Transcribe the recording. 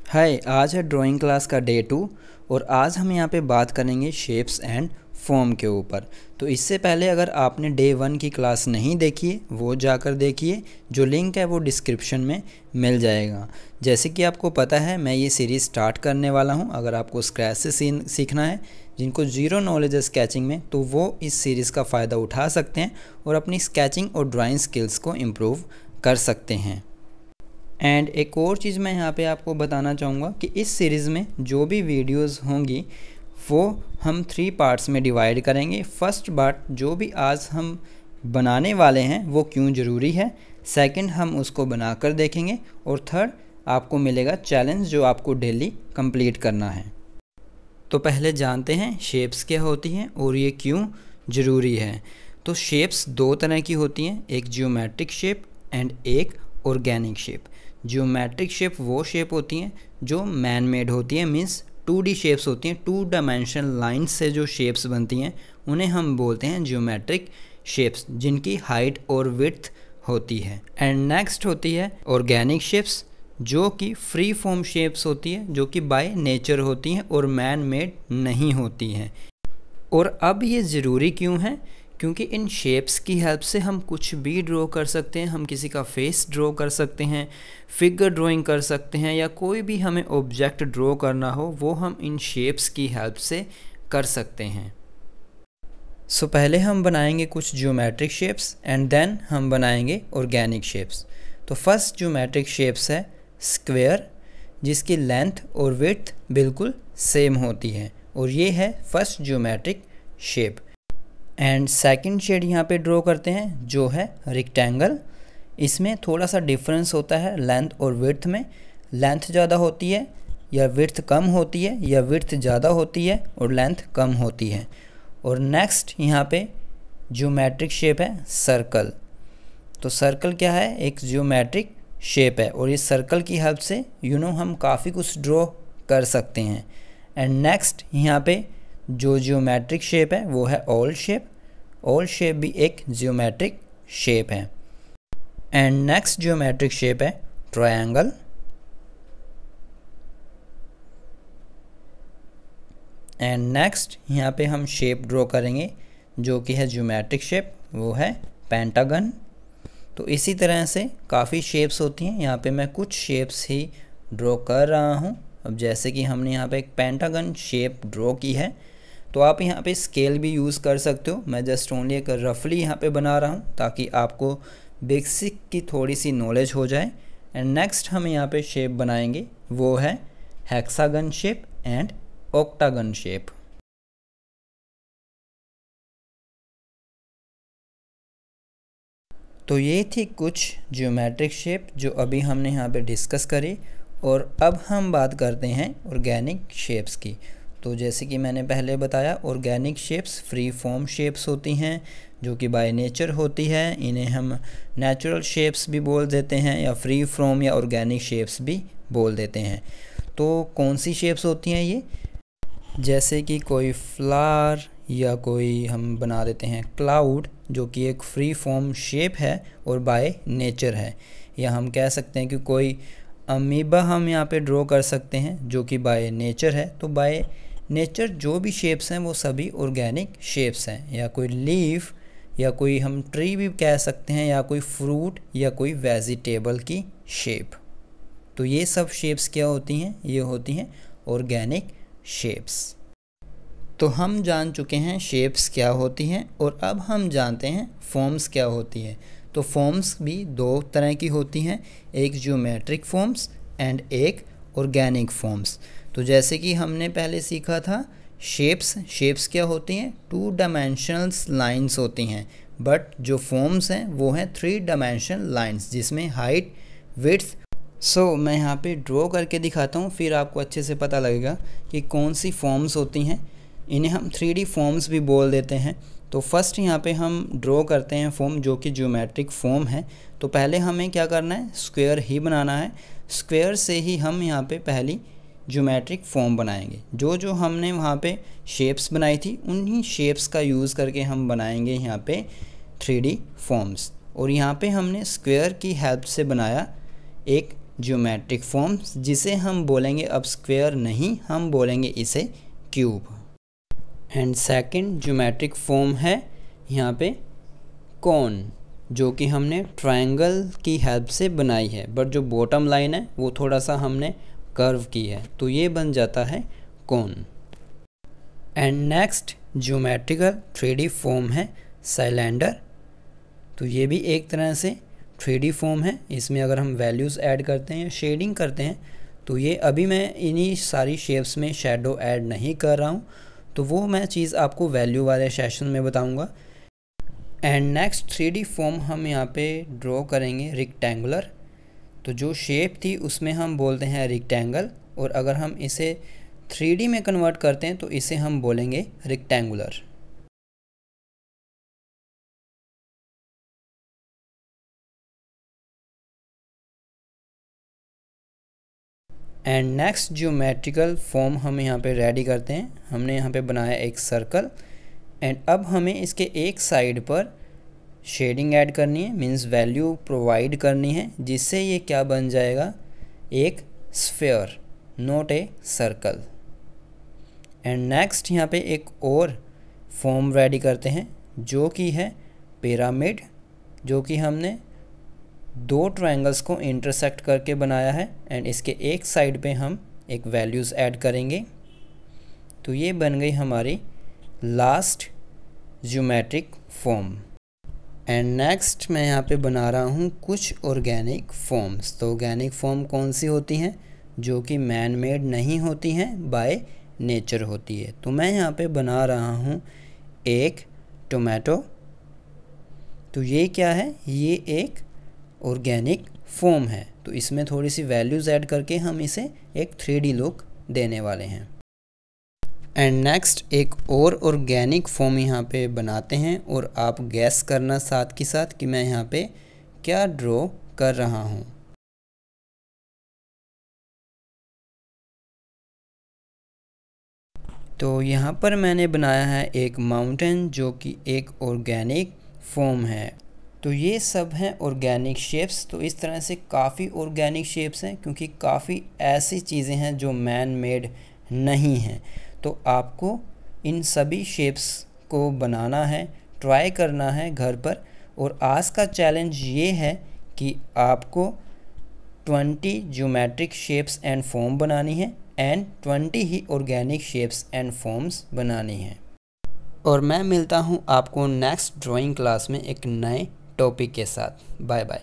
हाय, आज है drawing class का डे 2 और आज हम यहाँ पे बात करेंगे शेप्स एंड फॉर्म के ऊपर। तो इससे पहले अगर आपने डे 1 की क्लास नहीं देखी है वो जाकर देखिए, जो लिंक है वो डिस्क्रिप्शन में मिल जाएगा। जैसे कि आपको पता है मैं ये सीरीज़ स्टार्ट करने वाला हूँ। अगर आपको स्क्रैच से सीखना है, जिनको ज़ीरो नॉलेज है स्केचिंग में, तो वो इस सीरीज़ का फ़ायदा उठा सकते हैं और अपनी स्केचिंग और ड्राइंग स्किल्स को इम्प्रूव कर सकते हैं। एंड एक और चीज़ मैं यहाँ पे आपको बताना चाहूँगा कि इस सीरीज़ में जो भी वीडियोस होंगी वो हम 3 पार्ट्स में डिवाइड करेंगे। फर्स्ट पार्ट जो भी आज हम बनाने वाले हैं वो क्यों ज़रूरी है, सेकंड हम उसको बनाकर देखेंगे और थर्ड आपको मिलेगा चैलेंज जो आपको डेली कंप्लीट करना है। तो पहले जानते हैं शेप्स क्या होती हैं और ये क्यों ज़रूरी है। तो शेप्स 2 तरह की होती हैं, एक जियोमेट्रिक शेप एंड एक ऑर्गेनिक शेप। जियोमेट्रिक शेप वो शेप होती हैं जो मैन मेड होती हैं, मीन्स 2D शेप्स होती हैं। 2 डायमेंशनल लाइन्स से जो शेप्स बनती हैं उन्हें हम बोलते हैं जियोमेट्रिक शेप्स, जिनकी हाइट और विड्थ होती है। एंड नेक्स्ट होती है ऑर्गेनिक शेप्स, जो कि फ्री फॉर्म शेप्स होती है, जो कि बाय नेचर होती हैं और मैन मेड नहीं होती हैं। और अब ये ज़रूरी क्यों है, क्योंकि इन शेप्स की हेल्प से हम कुछ भी ड्रॉ कर सकते हैं। हम किसी का फेस ड्रॉ कर सकते हैं, फिगर ड्राइंग कर सकते हैं, या कोई भी हमें ऑब्जेक्ट ड्रॉ करना हो वो हम इन शेप्स की हेल्प से कर सकते हैं। सो पहले हम बनाएंगे कुछ जियोमेट्रिक शेप्स एंड देन हम बनाएंगे ऑर्गेनिक शेप्स। तो फर्स्ट जियोमेट्रिक शेप्स है स्क्वायर, जिसकी लेंथ और विड्थ बिल्कुल सेम होती है, और ये है first geometric shape. And second shade यहाँ पे ड्रॉ करते हैं जो है रेक्टेंगल। इसमें थोड़ा सा डिफरेंस होता है लेंथ और विड्थ में। लेंथ ज़्यादा होती है या विड्थ कम होती है, या विड्थ ज़्यादा होती है और लेंथ कम होती है। और नेक्स्ट यहाँ पे जियोमेट्रिक शेप है सर्कल। तो सर्कल क्या है, एक जियोमेट्रिक शेप है और इस सर्कल की हेल्प से हम काफ़ी कुछ ड्रॉ कर सकते हैं। एंड नेक्स्ट यहाँ पे जो जियोमेट्रिक शेप है वो है ओवल शेप। ओवल शेप भी एक जियोमेट्रिक शेप है। एंड नेक्स्ट जियोमेट्रिक शेप है ट्रायंगल। एंड नेक्स्ट यहाँ पे हम शेप ड्रॉ करेंगे जो कि है जियोमेट्रिक शेप, वो है पेंटागन। तो इसी तरह से काफ़ी शेप्स होती हैं। यहाँ पे मैं कुछ शेप्स ही ड्रॉ कर रहा हूँ। अब जैसे कि हमने यहाँ पे एक पेंटागन शेप ड्रॉ की है, तो आप यहाँ पे स्केल भी यूज़ कर सकते हो। मैं जस्ट ओनली एक रफली यहाँ पे बना रहा हूँ ताकि आपको बेसिक की थोड़ी सी नॉलेज हो जाए। एंड नेक्स्ट हम यहाँ पे शेप बनाएंगे वो है hexagon shape and octagon shape. तो ये थी कुछ जियोमेट्रिक शेप जो अभी हमने यहाँ पे डिस्कस करी। और अब हम बात करते हैं ऑर्गेनिक शेप्स की। तो जैसे कि मैंने पहले बताया, organic shapes free form shapes होती हैं जो कि बाय नेचर होती है। इन्हें हम नेचुरल शेप्स भी बोल देते हैं, या फ्री फॉर्म या ऑर्गेनिक शेप्स भी बोल देते हैं। तो कौन सी शेप्स होती हैं ये, जैसे कि कोई फ्लावर, या कोई हम बना देते हैं क्लाउड, जो कि एक फ्री फॉर्म शेप है और बाय नेचर है। या हम कह सकते हैं कि कोई अमीबा हम यहाँ पे ड्रॉ कर सकते हैं जो कि बाय नेचर है। तो बाय नेचर जो भी शेप्स हैं वो सभी ऑर्गेनिक शेप्स हैं। या कोई लीफ, या कोई हम ट्री भी कह सकते हैं, या कोई फ्रूट, या कोई वेजिटेबल की शेप। तो ये सब शेप्स क्या होती हैं, ये होती हैं ऑर्गेनिक शेप्स। तो हम जान चुके हैं शेप्स क्या होती हैं, और अब हम जानते हैं फॉर्म्स क्या होती हैं। तो फॉर्म्स भी 2 तरह की होती हैं, एक जियोमेट्रिक फॉर्म्स एंड एक ऑर्गेनिक फॉर्म्स। तो जैसे कि हमने पहले सीखा था, शेप्स क्या होती हैं, 2 डायमेंशनल लाइंस होती हैं। बट जो फॉर्म्स हैं वो हैं 3 डायमेंशनल लाइंस, जिसमें हाइट, विड्थ। सो मैं यहाँ पे ड्रॉ करके दिखाता हूँ, फिर आपको अच्छे से पता लगेगा कि कौन सी फॉर्म्स होती हैं। इन्हें हम 3D फॉर्म्स भी बोल देते हैं। तो फर्स्ट यहाँ पे हम ड्रॉ करते हैं फॉर्म जो कि जियोमेट्रिक फॉर्म है। तो पहले हमें क्या करना है, स्क्वायर ही बनाना है। स्क्वायर से ही हम यहाँ पे पहली जियोमेट्रिक फॉर्म बनाएंगे। जो हमने वहाँ पे शेप्स बनाई थी उन्हीं शेप्स का यूज़ करके हम बनाएंगे यहाँ पे 3D फॉर्म्स। और यहाँ पे हमने स्क्वायर की हेल्प से बनाया एक ज्योमेट्रिक फॉर्म, जिसे हम बोलेंगे अब स्क्वायर नहीं, हम बोलेंगे इसे cube. And second geometric form है यहाँ पे कॉन, जो कि हमने ट्रायंगल की हेल्प से बनाई है, बट जो बॉटम लाइन है वो थोड़ा सा हमने कर्व की है, तो ये बन जाता है cone. And next geometrical 3D form है सिलेंडर। तो ये भी एक तरह से 3D फॉर्म है। इसमें अगर हम वैल्यूज़ ऐड करते हैं या शेडिंग करते हैं, तो ये अभी मैं इन्हीं सारी शेप्स में शेडो ऐड नहीं कर रहा हूँ, तो वो मैं चीज़ आपको वैल्यू वाले सेशन में बताऊँगा। एंड नेक्स्ट 3D फॉर्म हम यहाँ पे ड्रॉ करेंगे रेक्टेंगुलर। तो जो शेप थी उसमें हम बोलते हैं रेक्टेंगल, और अगर हम इसे 3D में कन्वर्ट करते हैं तो इसे हम बोलेंगे rectangular. And next geometrical form हम यहाँ पे रेडी करते हैं। हमने यहाँ पे बनाया एक सर्कल, एंड अब हमें इसके एक साइड पर शेडिंग ऐड करनी है, मींस वैल्यू प्रोवाइड करनी है, जिससे ये क्या बन जाएगा, एक sphere, not a circle. And next यहाँ पे एक और फॉर्म रेडी करते हैं जो कि है पिरामिड, जो कि हमने दो ट्रायंगल्स को इंटरसेक्ट करके बनाया है, एंड इसके एक साइड पे हम एक वैल्यूज़ ऐड करेंगे। तो ये बन गई हमारी last geometric form. And next मैं यहाँ पे बना रहा हूँ कुछ ऑर्गेनिक फॉर्म्स। तो ऑर्गेनिक फॉर्म कौन सी होती हैं, जो कि मैन मेड नहीं होती हैं, बाय नेचर होती है। तो मैं यहाँ पे बना रहा हूँ एक टोमेटो। तो ये क्या है, ये एक ऑर्गेनिक फॉर्म है, तो इसमें थोड़ी सी वैल्यूज़ ऐड करके हम इसे एक 3D लुक देने वाले हैं। एंड नेक्स्ट एक और ऑर्गेनिक फॉर्म यहाँ पे बनाते हैं, और आप गैस करना साथ के साथ कि मैं यहाँ पे क्या ड्रॉ कर रहा हूँ। तो यहाँ पर मैंने बनाया है एक माउंटेन, जो कि एक ऑर्गेनिक फॉर्म है। तो ये सब हैं ऑर्गेनिक शेप्स। तो इस तरह से काफ़ी ऑर्गेनिक शेप्स हैं, क्योंकि काफ़ी ऐसी चीज़ें हैं जो मैन मेड नहीं हैं। तो आपको इन सभी शेप्स को बनाना है, ट्राई करना है घर पर। और आज का चैलेंज ये है कि आपको 20 ज्योमेट्रिक शेप्स एंड फॉर्म बनानी है, and 20 he organic shapes and forms बनानी है। और मैं मिलता हूँ आपको नेक्स्ट ड्राइंग क्लास में एक नए टॉपिक के साथ। Bye bye.